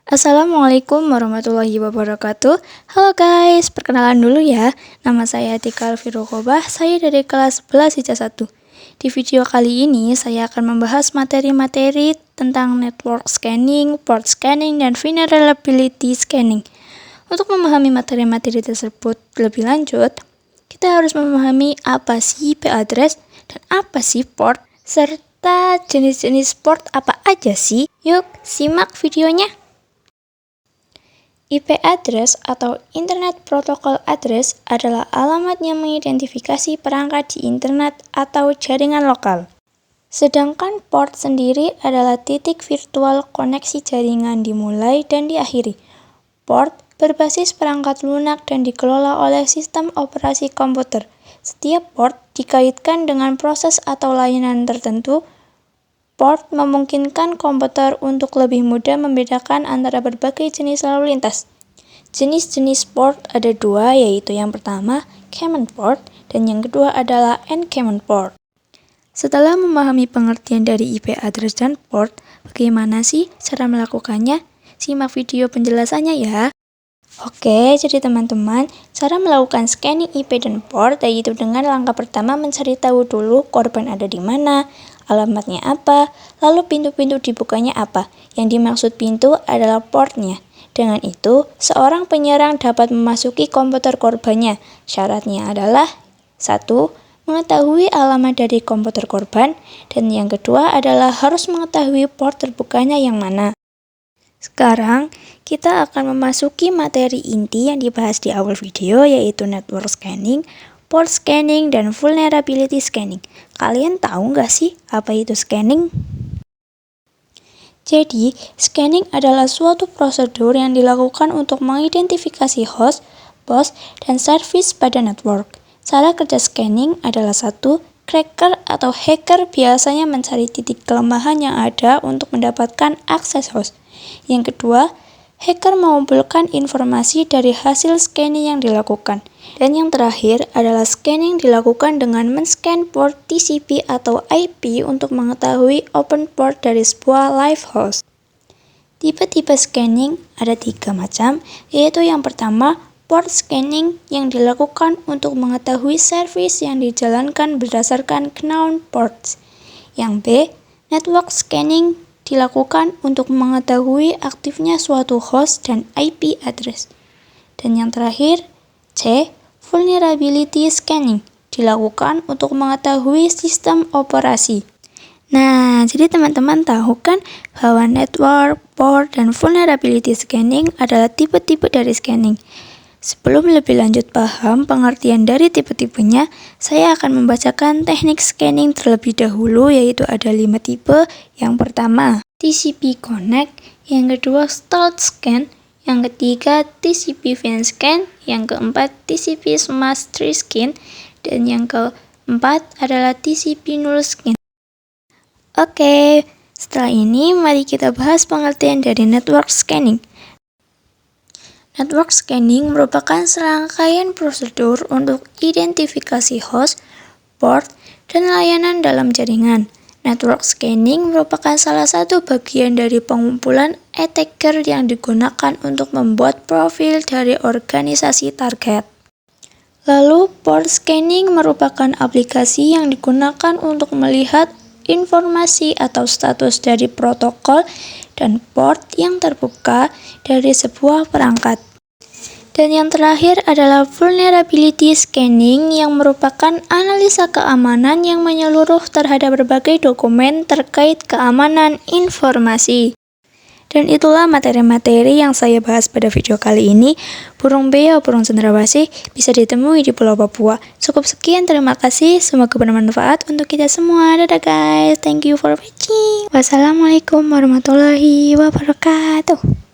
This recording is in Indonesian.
Assalamualaikum warahmatullahi wabarakatuh. Halo guys, perkenalan dulu ya. Nama saya Tika Alfirukobah, saya dari kelas 11 ICA 1. Di video kali ini saya akan membahas materi-materi tentang network scanning, port scanning, dan vulnerability scanning. Untuk memahami materi-materi tersebut lebih lanjut, kita harus memahami apa sih IP address dan apa sih port, serta jenis-jenis port apa aja sih. Yuk, simak videonya. IP address atau Internet Protocol Address adalah alamat yang mengidentifikasi perangkat di internet atau jaringan lokal. Sedangkan port sendiri adalah titik virtual koneksi jaringan dimulai dan diakhiri. Port berbasis perangkat lunak dan dikelola oleh sistem operasi komputer. Setiap port dikaitkan dengan proses atau layanan tertentu. Port memungkinkan komputer untuk lebih mudah membedakan antara berbagai jenis lalu lintas. Jenis-jenis port ada dua, yaitu yang pertama common port dan yang kedua adalah uncommon port. Setelah memahami pengertian dari IP address dan port, bagaimana sih cara melakukannya? Simak video penjelasannya ya. Oke, jadi teman-teman, cara melakukan scanning IP dan port yaitu dengan langkah pertama mencari tahu dulu korban ada di mana, alamatnya apa, lalu pintu-pintu dibukanya apa. Yang dimaksud pintu adalah portnya. Dengan itu, seorang penyerang dapat memasuki komputer korbannya. Syaratnya adalah 1. Mengetahui alamat dari komputer korban, dan yang kedua adalah harus mengetahui port terbukanya yang mana. Sekarang, kita akan memasuki materi inti yang dibahas di awal video, yaitu network scanning, port scanning, dan vulnerability scanning. Kalian tahu nggak sih apa itu scanning? Jadi, scanning adalah suatu prosedur yang dilakukan untuk mengidentifikasi host, dan service pada network. Cara kerja scanning adalah 1. Cracker atau hacker biasanya mencari titik kelemahan yang ada untuk mendapatkan akses host. Yang kedua, hacker mengumpulkan informasi dari hasil scanning yang dilakukan. Dan yang terakhir adalah scanning dilakukan dengan men-scan port TCP atau IP untuk mengetahui open port dari sebuah live host. Tipe-tipe scanning ada 3 macam, yaitu yang pertama, port scanning yang dilakukan untuk mengetahui service yang dijalankan berdasarkan known ports. Yang B, network scanning dilakukan untuk mengetahui aktifnya suatu host dan IP address. Dan yang terakhir, C, vulnerability scanning dilakukan untuk mengetahui sistem operasi. Nah, jadi teman-teman tahu kan bahwa network, port, dan vulnerability scanning adalah tipe-tipe dari scanning. Sebelum lebih lanjut paham pengertian dari tipe-tipenya, saya akan membacakan teknik scanning terlebih dahulu, yaitu ada 5 tipe. Yang pertama, TCP connect, yang kedua stalled scan, yang ketiga TCP vent scan, yang keempat TCP smash tree scan, dan yang keempat adalah TCP null scan. Oke, setelah ini mari kita bahas pengertian dari network scanning. Network scanning merupakan serangkaian prosedur untuk identifikasi host, port, dan layanan dalam jaringan. Network scanning merupakan salah satu bagian dari pengumpulan attacker yang digunakan untuk membuat profil dari organisasi target. Lalu, port scanning merupakan aplikasi yang digunakan untuk melihat informasi atau status dari protokol dan port yang terbuka dari sebuah perangkat. Dan yang terakhir adalah vulnerability scanning yang merupakan analisa keamanan yang menyeluruh terhadap berbagai dokumen terkait keamanan informasi. Dan itulah materi-materi yang saya bahas pada video kali ini. Burung beo, burung cendrawasih bisa ditemui di Pulau Papua. Cukup sekian, terima kasih. Semoga bermanfaat untuk kita semua. Dadah guys, thank you for watching. Wassalamualaikum warahmatullahi wabarakatuh.